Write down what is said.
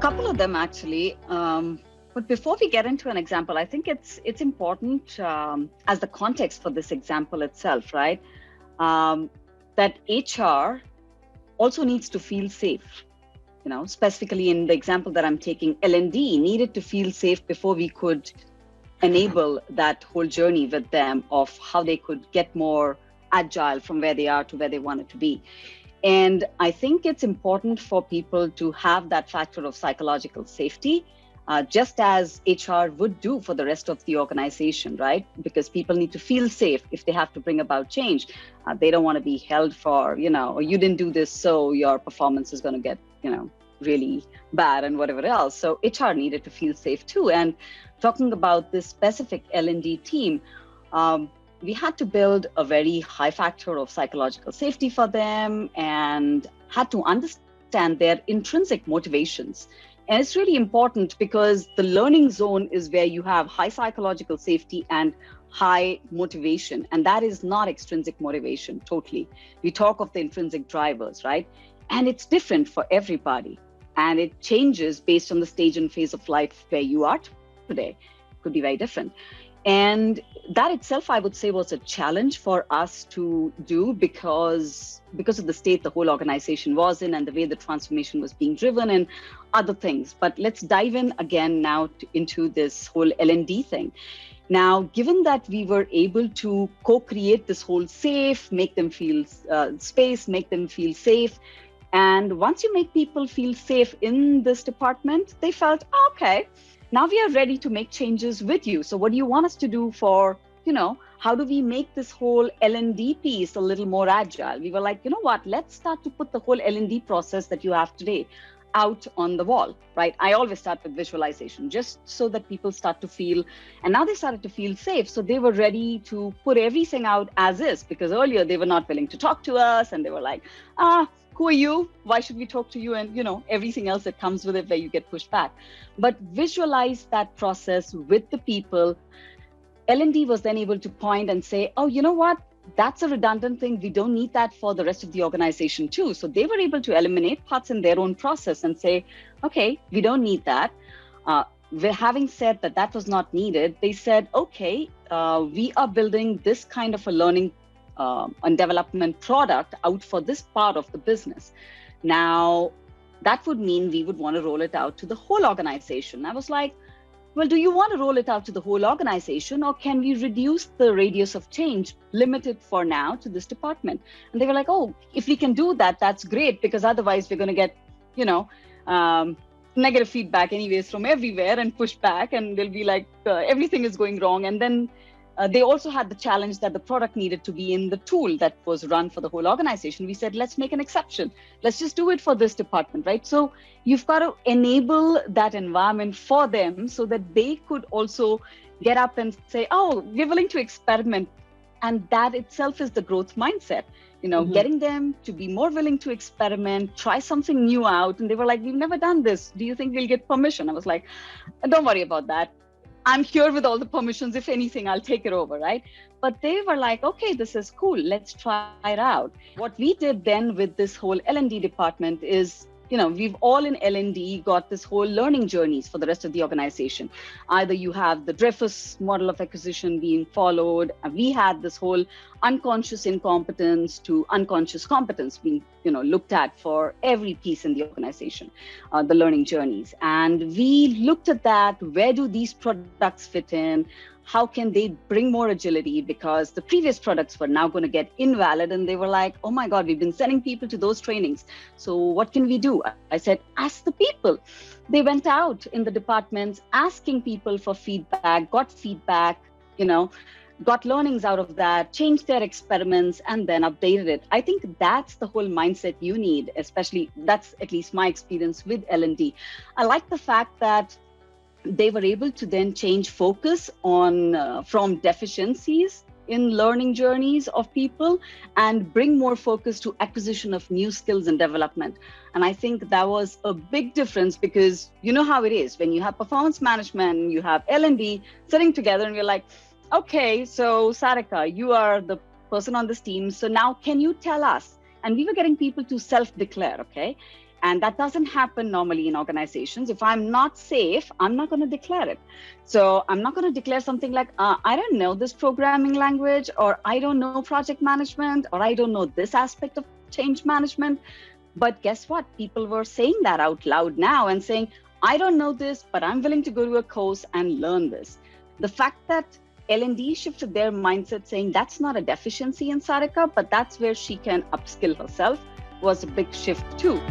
couple of them actually. But before we get into an example, I think it's important as the context for this example itself, right? That HR also needs to feel safe. Specifically in the example that I'm taking, L&D needed to feel safe before we could enable that whole journey with them of how they could get more agile from where they are to where they wanted to be. And I think it's important for people to have that factor of psychological safety, just as HR would do for the rest of the organization, right? Because people need to feel safe if they have to bring about change. They don't want to be held for, or you didn't do this, so your performance is going to get, really bad and whatever else. So HR needed to feel safe too. And talking about this specific L&D team, we had to build a very high factor of psychological safety for them and had to understand their intrinsic motivations. And it's really important because the learning zone is where you have high psychological safety and high motivation. And that is not extrinsic motivation, totally. We talk of the intrinsic drivers, right? And it's different for everybody. And it changes based on the stage and phase of life where you are today. It could be very different. And that itself, I would say, was a challenge for us to do because of the state the whole organization was in and the way the transformation was being driven and other things. But let's dive in again now into this whole L&D thing. Now, given that we were able to co-create this whole safe, make them feel space, make them feel safe. And once you make people feel safe in this department, they felt, okay, now we are ready to make changes with you. So what do you want us to do for, how do we make this whole L&D piece a little more agile? We were like, you know what, let's start to put the whole L&D process that you have today out on the wall, right? I always start with visualization, just so that people start to feel, and now they started to feel safe. So they were ready to put everything out as is, because earlier they were not willing to talk to us. And they were like, who are you? Why should we talk to you? And, everything else that comes with it where you get pushed back. But visualize that process with the people. L&D was then able to point and say, oh, you know what? That's a redundant thing. We don't need that for the rest of the organization too. So they were able to eliminate parts in their own process and say, okay, we don't need that. Having said that was not needed, they said, okay, we are building this kind of a learning and development product out for this part of the business. Now, that would mean we would want to roll it out to the whole organization. I was like, well, do you want to roll it out to the whole organization, or can we reduce the radius of change, limit it for now to this department? And they were like, oh, if we can do that, that's great, because otherwise we're going to get, negative feedback anyways from everywhere and push back, and they'll be like, everything is going wrong. And then they also had the challenge that the product needed to be in the tool that was run for the whole organization. We said, let's make an exception. Let's just do it for this department, right? So you've got to enable that environment for them so that they could also get up and say, oh, we're willing to experiment. And that itself is the growth mindset, getting them to be more willing to experiment, try something new out. And they were like, we've never done this. Do you think we'll get permission? I was like, don't worry about that. I'm here with all the permissions. If anything, I'll take it over, right? But they were like, okay, this is cool. Let's try it out. What we did then with this whole L&D department is, we've all in L&D got this whole learning journeys for the rest of the organization. Either you have the Dreyfus model of acquisition being followed. We had this whole unconscious incompetence to unconscious competence being, looked at for every piece in the organization, the learning journeys. And we looked at that. Where do these products fit in? How can they bring more agility? Because the previous products were now going to get invalid. And they were like, oh my God, we've been sending people to those trainings. So what can we do? I said, ask the people. They went out in the departments asking people for feedback, got learnings out of that, changed their experiments, and then updated it. I think that's the whole mindset you need, especially that's at least my experience with L&D. I like the fact that they were able to then change focus on from deficiencies in learning journeys of people and bring more focus to acquisition of new skills and development. And I think that was a big difference, because you know how it is when you have performance management, you have L&D sitting together and you're like, okay, so Sarika, you are the person on this team. So now can you tell us? And we were getting people to self-declare, okay? And that doesn't happen normally in organizations. If I'm not safe, I'm not going to declare it. So I'm not going to declare something like, I don't know this programming language, or I don't know project management, or I don't know this aspect of change management. But guess what? People were saying that out loud now and saying, I don't know this, but I'm willing to go to a course and learn this. The fact that L&D shifted their mindset saying that's not a deficiency in Sarika, but that's where she can upskill herself was a big shift too.